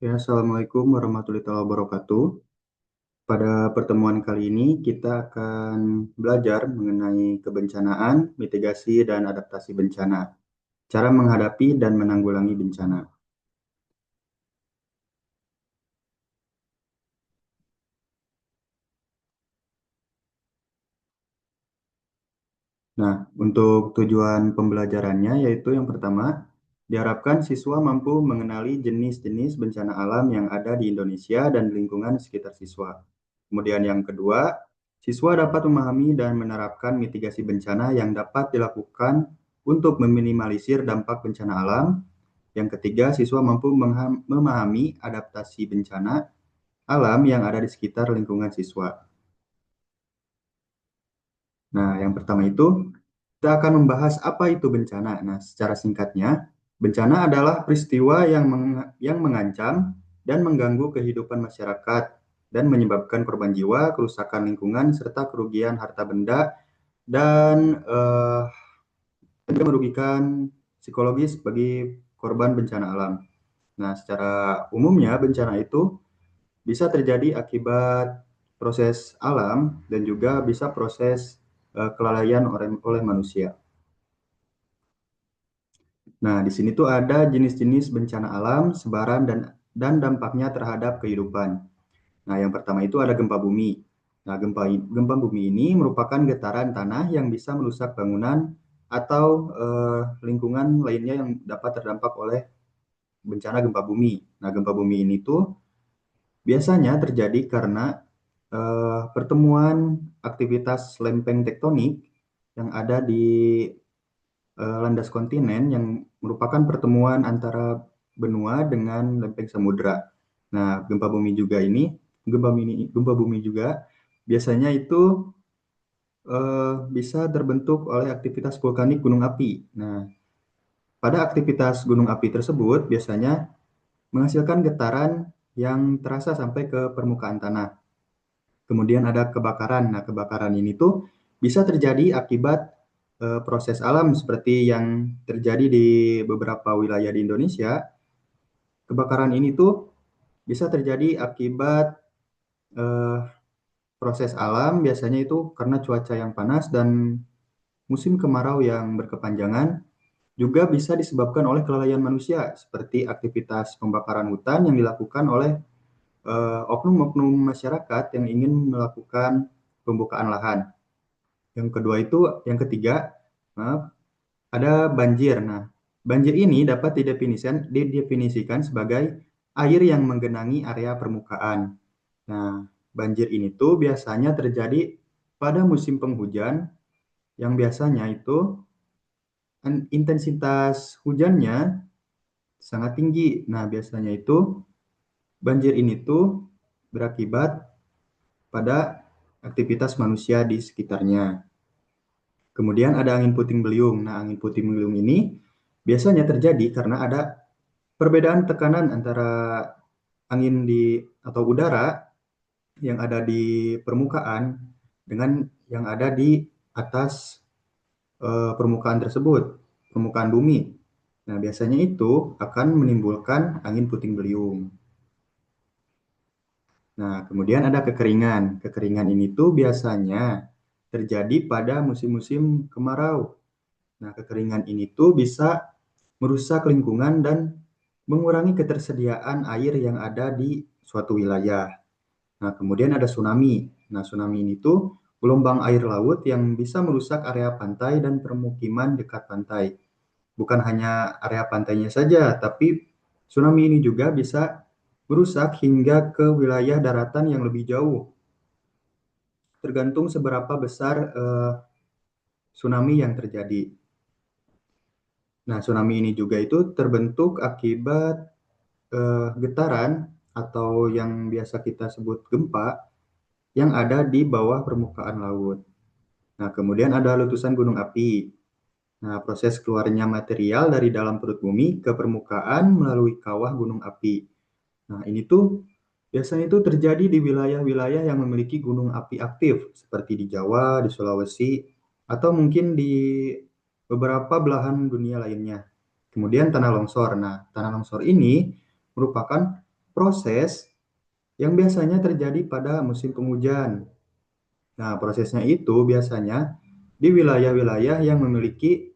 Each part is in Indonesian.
Ya, Assalamualaikum warahmatullahi wabarakatuh. Pada pertemuan kali ini kita akan belajar mengenai kebencanaan, mitigasi, dan adaptasi bencana, cara menghadapi dan menanggulangi bencana. Nah, untuk tujuan pembelajarannya yaitu yang pertama, diharapkan siswa mampu mengenali jenis-jenis bencana alam yang ada di Indonesia dan lingkungan sekitar siswa. Kemudian yang kedua, siswa dapat memahami dan menerapkan mitigasi bencana yang dapat dilakukan untuk meminimalisir dampak bencana alam. Yang ketiga, siswa mampu memahami adaptasi bencana alam yang ada di sekitar lingkungan siswa. Nah, yang pertama itu kita akan membahas apa itu bencana. Nah, secara singkatnya, bencana adalah peristiwa yang mengancam dan mengganggu kehidupan masyarakat dan menyebabkan korban jiwa, kerusakan lingkungan, serta kerugian harta benda dan juga merugikan psikologis bagi korban bencana alam. Nah, secara umumnya bencana itu bisa terjadi akibat proses alam dan juga bisa proses kelalaian oleh manusia. Nah, di sini tuh ada jenis-jenis bencana alam, sebaran dan dampaknya terhadap kehidupan. Nah, yang pertama itu ada gempa bumi. Nah, gempa bumi ini merupakan getaran tanah yang bisa merusak bangunan atau lingkungan lainnya yang dapat terdampak oleh bencana gempa bumi. Nah, gempa bumi ini tuh biasanya terjadi karena pertemuan aktivitas lempeng tektonik yang ada di landas kontinen yang merupakan pertemuan antara benua dengan lempeng samudra. Nah, gempa bumi juga biasanya itu bisa terbentuk oleh aktivitas vulkanik gunung api. Nah, pada aktivitas gunung api tersebut biasanya menghasilkan getaran yang terasa sampai ke permukaan tanah. Kemudian ada kebakaran. Nah, kebakaran ini tuh bisa terjadi akibat proses alam seperti yang terjadi di beberapa wilayah di Indonesia. Kebakaran ini tuh bisa terjadi akibat eh, proses alam, biasanya itu karena cuaca yang panas dan musim kemarau yang berkepanjangan. Juga bisa disebabkan oleh kelalaian manusia, seperti aktivitas pembakaran hutan yang dilakukan oleh oknum-oknum masyarakat yang ingin melakukan pembukaan lahan. Yang ketiga, maaf, ada banjir. Nah, banjir ini dapat didefinisikan sebagai air yang menggenangi area permukaan. Nah, banjir ini tuh biasanya terjadi pada musim penghujan yang biasanya itu intensitas hujannya sangat tinggi. Nah, biasanya itu banjir ini tuh berakibat pada aktivitas manusia di sekitarnya. Kemudian ada angin puting beliung. Nah, angin puting beliung ini biasanya terjadi karena ada perbedaan tekanan antara angin di atau udara yang ada di permukaan dengan yang ada di atas permukaan tersebut, permukaan bumi. Nah, biasanya itu akan menimbulkan angin puting beliung. Nah, kemudian ada kekeringan. Kekeringan ini tuh biasanya terjadi pada musim-musim kemarau. Nah, kekeringan ini tuh bisa merusak lingkungan dan mengurangi ketersediaan air yang ada di suatu wilayah. Nah, kemudian ada tsunami. Nah, tsunami ini tuh gelombang air laut yang bisa merusak area pantai dan permukiman dekat pantai. Bukan hanya area pantainya saja, tapi tsunami ini juga bisa merusak hingga ke wilayah daratan yang lebih jauh, tergantung seberapa besar tsunami yang terjadi. Nah, tsunami ini juga itu terbentuk akibat getaran atau yang biasa kita sebut gempa yang ada di bawah permukaan laut. Nah, kemudian ada letusan gunung api. Nah, proses keluarnya material dari dalam perut bumi ke permukaan melalui kawah gunung api. Nah, ini tuh biasanya itu terjadi di wilayah-wilayah yang memiliki gunung api aktif, seperti di Jawa, di Sulawesi, atau mungkin di beberapa belahan dunia lainnya. Kemudian tanah longsor. Nah, tanah longsor ini merupakan proses yang biasanya terjadi pada musim penghujan. Nah, prosesnya itu biasanya di wilayah-wilayah yang memiliki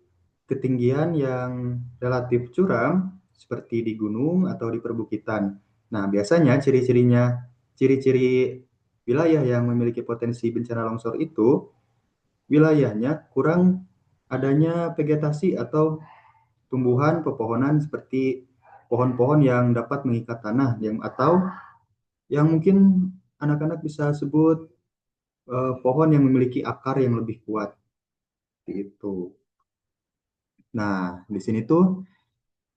ketinggian yang relatif curam, seperti di gunung atau di perbukitan. Nah, biasanya ciri-ciri wilayah yang memiliki potensi bencana longsor itu, wilayahnya kurang adanya vegetasi atau tumbuhan pepohonan seperti pohon-pohon yang dapat mengikat tanah, atau yang mungkin anak-anak bisa sebut pohon yang memiliki akar yang lebih kuat. Itu. Nah, di sini tuh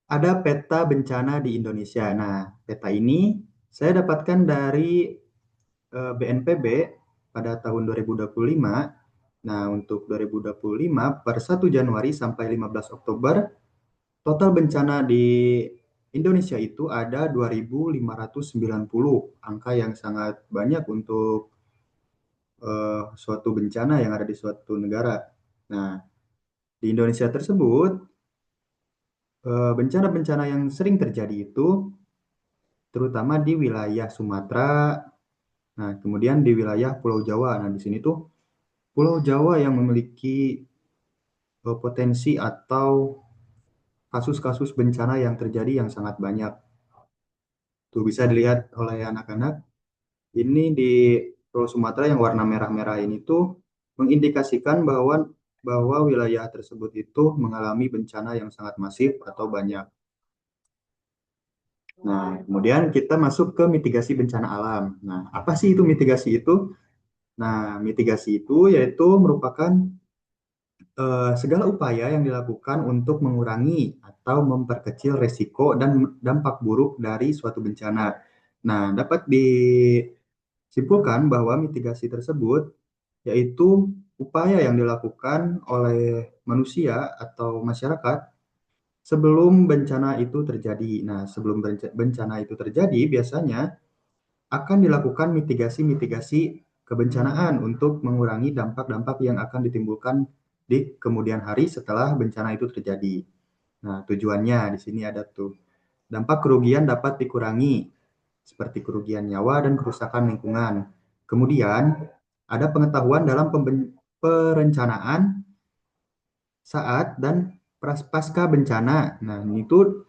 ada peta bencana di Indonesia. Nah, peta ini saya dapatkan dari BNPB pada tahun 2025. Nah, untuk 2025 per 1 Januari sampai 15 Oktober, total bencana di Indonesia itu ada 2.590, angka yang sangat banyak untuk suatu bencana yang ada di suatu negara. Nah, di Indonesia tersebut, bencana-bencana yang sering terjadi itu terutama di wilayah Sumatera, nah kemudian di wilayah Pulau Jawa. Nah, di sini tuh Pulau Jawa yang memiliki potensi atau kasus-kasus bencana yang terjadi yang sangat banyak. Tuh bisa dilihat oleh anak-anak. Ini di Pulau Sumatera yang warna merah-merah ini tuh mengindikasikan bahwa wilayah tersebut itu mengalami bencana yang sangat masif atau banyak. Nah, kemudian kita masuk ke mitigasi bencana alam. Nah, apa sih itu mitigasi itu? Nah, mitigasi itu yaitu merupakan segala upaya yang dilakukan untuk mengurangi atau memperkecil resiko dan dampak buruk dari suatu bencana. Nah, dapat disimpulkan bahwa mitigasi tersebut yaitu upaya yang dilakukan oleh manusia atau masyarakat sebelum bencana itu terjadi. Nah, sebelum bencana itu terjadi, biasanya akan dilakukan mitigasi-mitigasi kebencanaan untuk mengurangi dampak-dampak yang akan ditimbulkan di kemudian hari setelah bencana itu terjadi. Nah, tujuannya di sini ada tuh. Dampak kerugian dapat dikurangi, seperti kerugian nyawa dan kerusakan lingkungan. Kemudian, ada pengetahuan dalam perencanaan saat dan pasca bencana. Nah, itu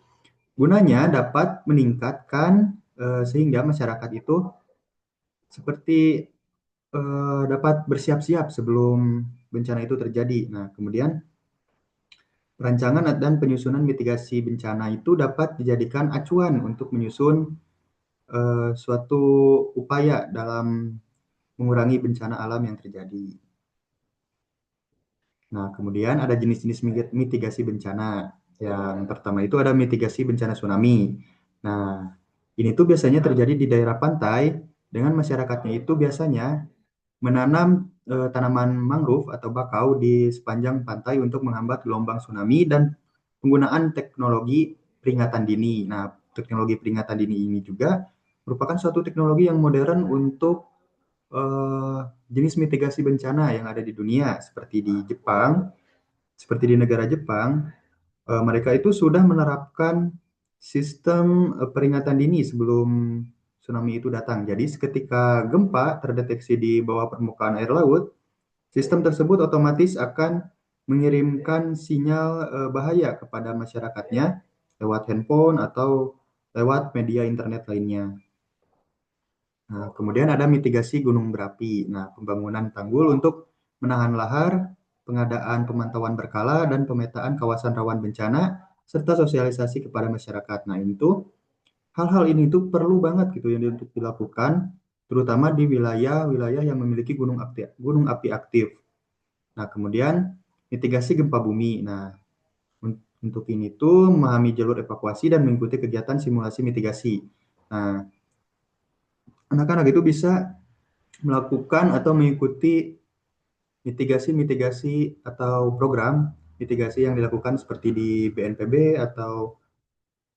gunanya dapat meningkatkan sehingga masyarakat itu seperti dapat bersiap-siap sebelum bencana itu terjadi. Nah, kemudian perancangan dan penyusunan mitigasi bencana itu dapat dijadikan acuan untuk menyusun suatu upaya dalam mengurangi bencana alam yang terjadi. Nah, kemudian ada jenis-jenis mitigasi bencana. Yang pertama itu ada mitigasi bencana tsunami. Nah, ini tuh biasanya terjadi di daerah pantai dengan masyarakatnya itu biasanya menanam tanaman mangrove atau bakau di sepanjang pantai untuk menghambat gelombang tsunami dan penggunaan teknologi peringatan dini. Nah, teknologi peringatan dini ini juga merupakan suatu teknologi yang modern untuk eh, jenis mitigasi bencana yang ada di dunia, seperti di Jepang, seperti di negara Jepang, mereka itu sudah menerapkan sistem peringatan dini sebelum tsunami itu datang. Jadi, ketika gempa terdeteksi di bawah permukaan air laut, sistem tersebut otomatis akan mengirimkan sinyal bahaya kepada masyarakatnya lewat handphone atau lewat media internet lainnya. Nah, kemudian ada mitigasi gunung berapi. Nah, pembangunan tanggul untuk menahan lahar, pengadaan pemantauan berkala, dan pemetaan kawasan rawan bencana, serta sosialisasi kepada masyarakat. Nah, itu hal-hal ini tuh perlu banget gitu yang untuk dilakukan, terutama di wilayah-wilayah yang memiliki gunung api aktif. Nah, kemudian mitigasi gempa bumi. Nah, untuk ini tuh memahami jalur evakuasi dan mengikuti kegiatan simulasi mitigasi. Nah, anak-anak itu bisa melakukan atau mengikuti mitigasi-mitigasi atau program mitigasi yang dilakukan seperti di BNPB atau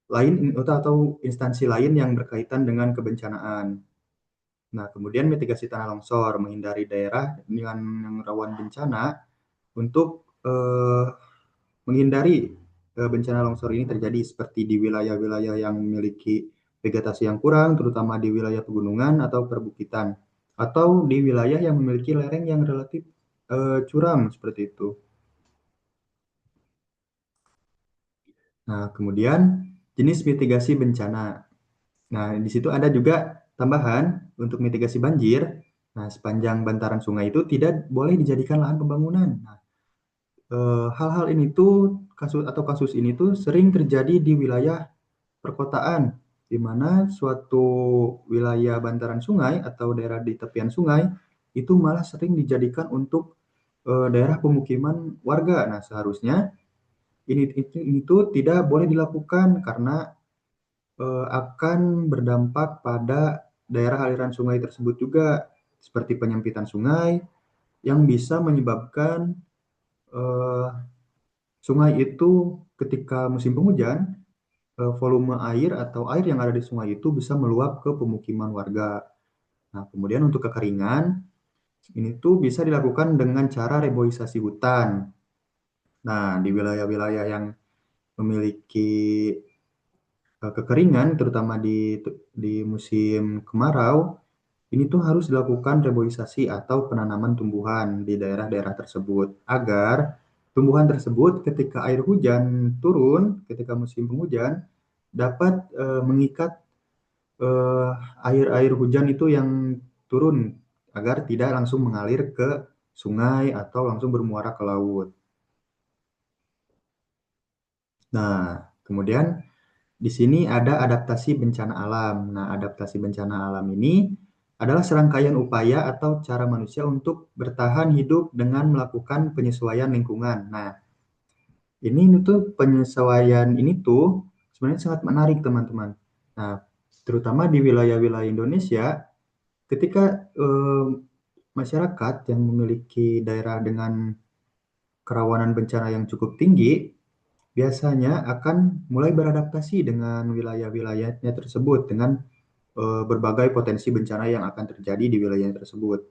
atau instansi lain yang berkaitan dengan kebencanaan. Nah, kemudian mitigasi tanah longsor, menghindari daerah dengan yang rawan bencana untuk menghindari bencana longsor ini terjadi seperti di wilayah-wilayah yang memiliki vegetasi yang kurang, terutama di wilayah pegunungan atau perbukitan, atau di wilayah yang memiliki lereng yang relatif curam seperti itu. Nah, kemudian jenis mitigasi bencana. Nah, di situ ada juga tambahan untuk mitigasi banjir. Nah, sepanjang bantaran sungai itu tidak boleh dijadikan lahan pembangunan. Nah, hal-hal ini tuh kasus ini tuh sering terjadi di wilayah perkotaan, di mana suatu wilayah bantaran sungai atau daerah di tepian sungai itu malah sering dijadikan untuk daerah pemukiman warga. Nah, seharusnya ini tuh tidak boleh dilakukan karena akan berdampak pada daerah aliran sungai tersebut juga, seperti penyempitan sungai yang bisa menyebabkan eh, sungai itu ketika musim penghujan, volume air atau air yang ada di sungai itu bisa meluap ke pemukiman warga. Nah, kemudian untuk kekeringan, ini tuh bisa dilakukan dengan cara reboisasi hutan. Nah, di wilayah-wilayah yang memiliki kekeringan, terutama di musim kemarau, ini tuh harus dilakukan reboisasi atau penanaman tumbuhan di daerah-daerah tersebut agar tumbuhan tersebut ketika air hujan turun, ketika musim penghujan, dapat mengikat eh, air-air hujan itu yang turun agar tidak langsung mengalir ke sungai atau langsung bermuara ke laut. Nah, kemudian di sini ada adaptasi bencana alam. Nah, adaptasi bencana alam ini adalah serangkaian upaya atau cara manusia untuk bertahan hidup dengan melakukan penyesuaian lingkungan. Nah, ini tuh penyesuaian ini tuh sebenarnya sangat menarik, teman-teman. Nah, terutama di wilayah-wilayah Indonesia, ketika masyarakat yang memiliki daerah dengan kerawanan bencana yang cukup tinggi, biasanya akan mulai beradaptasi dengan wilayah-wilayahnya tersebut dengan berbagai potensi bencana yang akan terjadi di wilayah tersebut.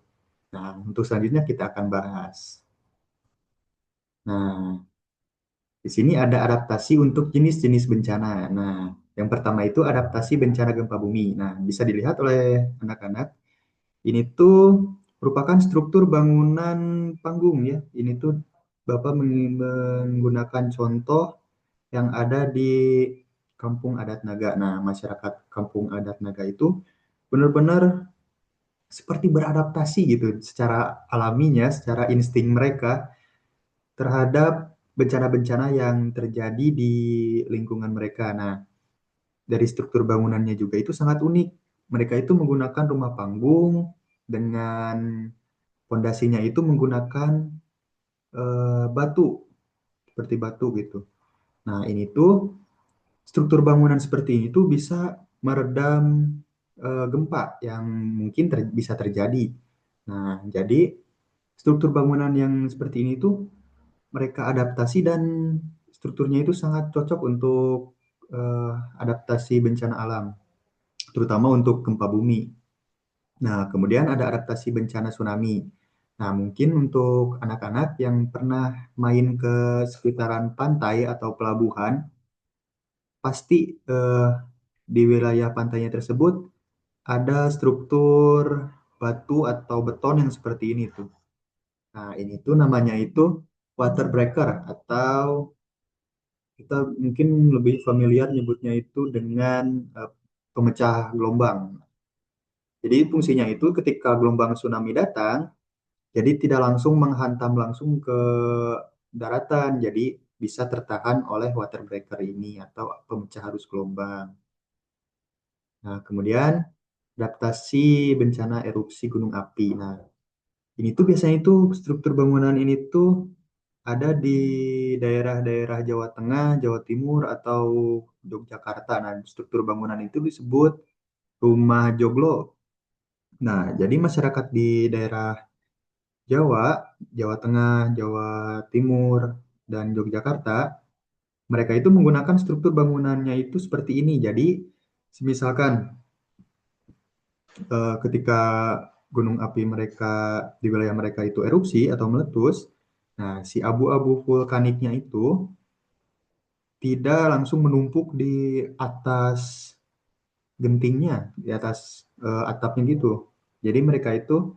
Nah, untuk selanjutnya kita akan bahas. Nah, di sini ada adaptasi untuk jenis-jenis bencana. Nah, yang pertama itu adaptasi bencana gempa bumi. Nah, bisa dilihat oleh anak-anak. Ini tuh merupakan struktur bangunan panggung ya. Ini tuh Bapak menggunakan contoh yang ada di Kampung Adat Naga. Nah, masyarakat Kampung Adat Naga itu benar-benar seperti beradaptasi gitu secara alaminya, secara insting mereka terhadap bencana-bencana yang terjadi di lingkungan mereka. Nah, dari struktur bangunannya juga itu sangat unik. Mereka itu menggunakan rumah panggung dengan pondasinya itu menggunakan batu, seperti batu gitu. Nah, ini tuh struktur bangunan seperti ini tuh bisa meredam gempa yang mungkin bisa terjadi. Nah, jadi struktur bangunan yang seperti ini tuh mereka adaptasi dan strukturnya itu sangat cocok untuk eh, adaptasi bencana alam, terutama untuk gempa bumi. Nah, kemudian ada adaptasi bencana tsunami. Nah, mungkin untuk anak-anak yang pernah main ke sekitaran pantai atau pelabuhan, pasti di wilayah pantainya tersebut ada struktur batu atau beton yang seperti ini tuh. Nah, ini tuh namanya itu water breaker atau kita mungkin lebih familiar nyebutnya itu dengan pemecah gelombang. Jadi fungsinya itu ketika gelombang tsunami datang, jadi tidak langsung menghantam langsung ke daratan, jadi bisa tertahan oleh water breaker ini atau pemecah arus gelombang. Nah, kemudian adaptasi bencana erupsi gunung api. Nah, ini tuh biasanya itu struktur bangunan ini tuh ada di daerah-daerah Jawa Tengah, Jawa Timur, atau Yogyakarta. Nah, struktur bangunan itu disebut rumah joglo. Nah, jadi masyarakat di daerah Jawa, Jawa Tengah, Jawa Timur, dan Yogyakarta, mereka itu menggunakan struktur bangunannya itu seperti ini. Jadi, misalkan ketika gunung api mereka di wilayah mereka itu erupsi atau meletus, nah si abu-abu vulkaniknya itu tidak langsung menumpuk di atas gentingnya di atas atapnya gitu. Jadi mereka itu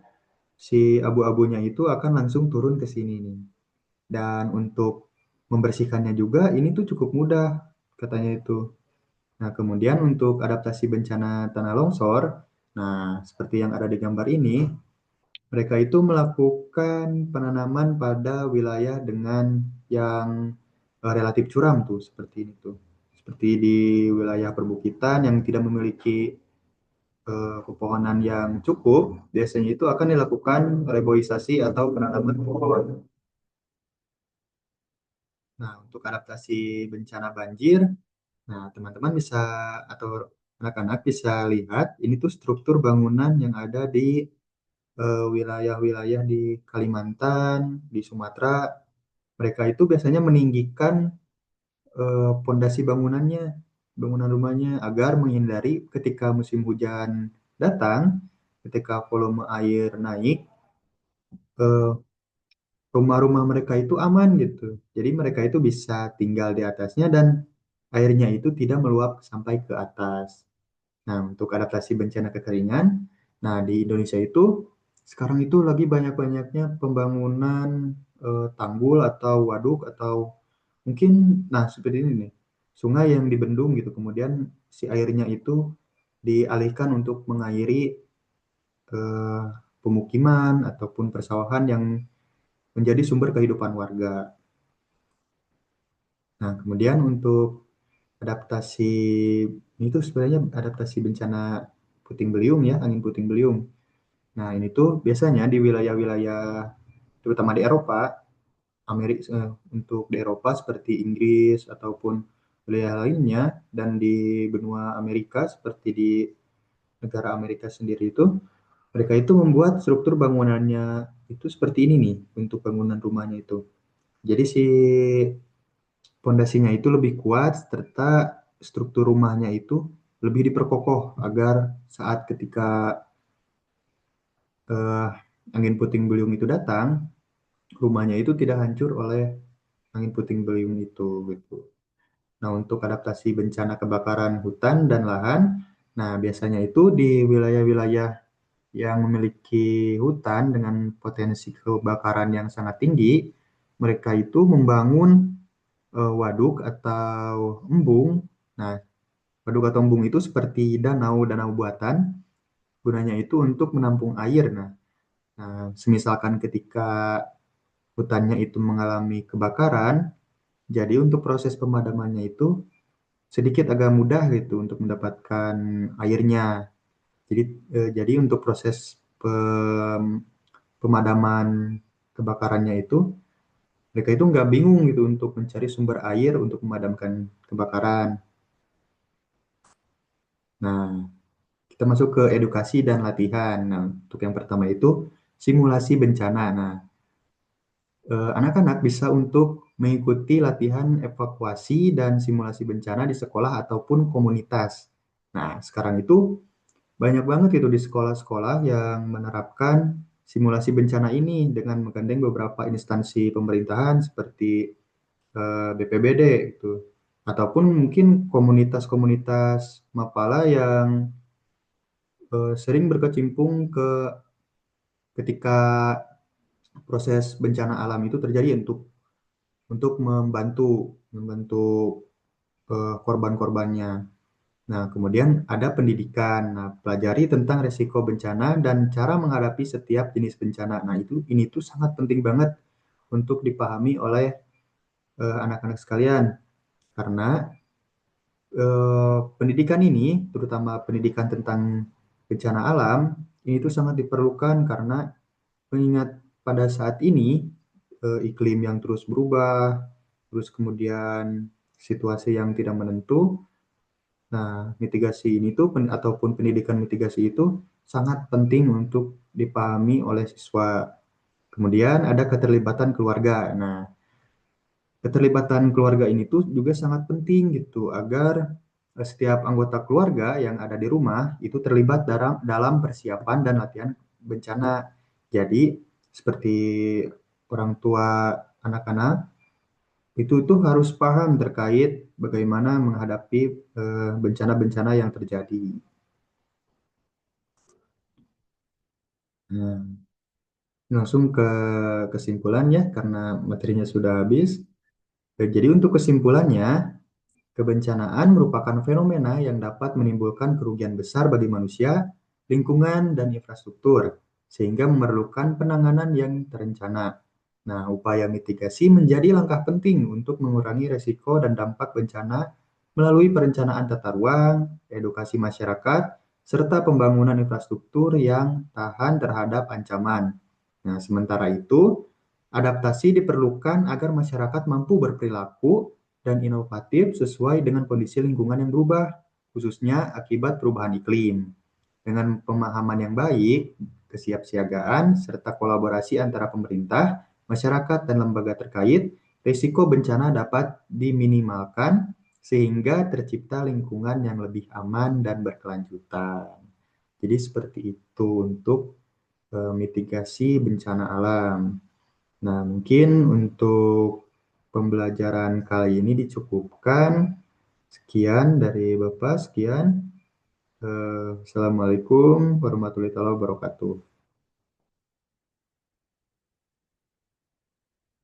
si abu-abunya itu akan langsung turun ke sini nih. Dan untuk membersihkannya juga ini tuh cukup mudah katanya itu. Nah, kemudian untuk adaptasi bencana tanah longsor, nah seperti yang ada di gambar ini, mereka itu melakukan penanaman pada wilayah dengan yang relatif curam tuh, seperti ini tuh. Seperti di wilayah perbukitan yang tidak memiliki pepohonan yang cukup, biasanya itu akan dilakukan reboisasi atau penanaman pohon. Nah, untuk adaptasi bencana banjir, nah teman-teman bisa atau anak-anak bisa lihat ini tuh struktur bangunan yang ada di wilayah-wilayah di Kalimantan, di Sumatera. Mereka itu biasanya meninggikan pondasi bangunannya, bangunan rumahnya agar menghindari ketika musim hujan datang, ketika volume air naik, eh, rumah-rumah mereka itu aman gitu. Jadi mereka itu bisa tinggal di atasnya dan airnya itu tidak meluap sampai ke atas. Nah, untuk adaptasi bencana kekeringan, nah di Indonesia itu sekarang itu lagi banyak-banyaknya pembangunan tanggul atau waduk atau mungkin, nah seperti ini nih, sungai yang dibendung gitu, kemudian si airnya itu dialihkan untuk mengairi eh, pemukiman ataupun persawahan yang menjadi sumber kehidupan warga. Nah, kemudian untuk adaptasi itu sebenarnya adaptasi bencana puting beliung ya, angin puting beliung. Nah, ini tuh biasanya di wilayah-wilayah terutama di Eropa, untuk di Eropa seperti Inggris ataupun wilayah lainnya dan di benua Amerika seperti di negara Amerika sendiri itu mereka itu membuat struktur bangunannya itu seperti ini nih untuk bangunan rumahnya itu. Jadi si pondasinya itu lebih kuat serta struktur rumahnya itu lebih diperkokoh agar saat ketika eh, angin puting beliung itu datang, rumahnya itu tidak hancur oleh angin puting beliung itu gitu. Nah, untuk adaptasi bencana kebakaran hutan dan lahan, nah biasanya itu di wilayah-wilayah yang memiliki hutan dengan potensi kebakaran yang sangat tinggi, mereka itu membangun waduk atau embung. Nah, waduk atau embung itu seperti danau-danau buatan, gunanya itu untuk menampung air. Nah, semisalkan ketika hutannya itu mengalami kebakaran, jadi untuk proses pemadamannya itu sedikit agak mudah gitu untuk mendapatkan airnya. Jadi jadi untuk proses pemadaman kebakarannya itu mereka itu nggak bingung gitu untuk mencari sumber air untuk memadamkan kebakaran. Nah, kita masuk ke edukasi dan latihan. Nah, untuk yang pertama itu simulasi bencana. Nah, anak-anak bisa untuk mengikuti latihan evakuasi dan simulasi bencana di sekolah ataupun komunitas. Nah, sekarang itu banyak banget itu di sekolah-sekolah yang menerapkan simulasi bencana ini dengan menggandeng beberapa instansi pemerintahan seperti BPBD itu ataupun mungkin komunitas-komunitas Mapala yang sering berkecimpung ketika proses bencana alam itu terjadi untuk membantu membantu korban-korbannya. Nah, kemudian ada pendidikan. Nah, pelajari tentang resiko bencana dan cara menghadapi setiap jenis bencana. Nah, ini tuh sangat penting banget untuk dipahami oleh anak-anak sekalian karena pendidikan ini, terutama pendidikan tentang bencana alam, ini tuh sangat diperlukan karena mengingat pada saat ini iklim yang terus berubah, terus kemudian situasi yang tidak menentu. Nah, mitigasi ini tuh ataupun pendidikan mitigasi itu sangat penting untuk dipahami oleh siswa. Kemudian ada keterlibatan keluarga. Nah, keterlibatan keluarga ini tuh juga sangat penting gitu agar setiap anggota keluarga yang ada di rumah itu terlibat dalam persiapan dan latihan bencana. Jadi, seperti orang tua anak-anak itu tuh harus paham terkait bagaimana menghadapi bencana-bencana yang terjadi. Nah, langsung ke kesimpulan ya, karena materinya sudah habis. Jadi untuk kesimpulannya, kebencanaan merupakan fenomena yang dapat menimbulkan kerugian besar bagi manusia, lingkungan, dan infrastruktur, sehingga memerlukan penanganan yang terencana. Nah, upaya mitigasi menjadi langkah penting untuk mengurangi resiko dan dampak bencana melalui perencanaan tata ruang, edukasi masyarakat, serta pembangunan infrastruktur yang tahan terhadap ancaman. Nah, sementara itu, adaptasi diperlukan agar masyarakat mampu berperilaku dan inovatif sesuai dengan kondisi lingkungan yang berubah, khususnya akibat perubahan iklim. Dengan pemahaman yang baik, kesiapsiagaan, serta kolaborasi antara pemerintah, masyarakat, dan lembaga terkait, risiko bencana dapat diminimalkan sehingga tercipta lingkungan yang lebih aman dan berkelanjutan. Jadi seperti itu untuk mitigasi bencana alam. Nah, mungkin untuk pembelajaran kali ini dicukupkan. Sekian dari Bapak, sekian. Assalamualaikum warahmatullahi wabarakatuh.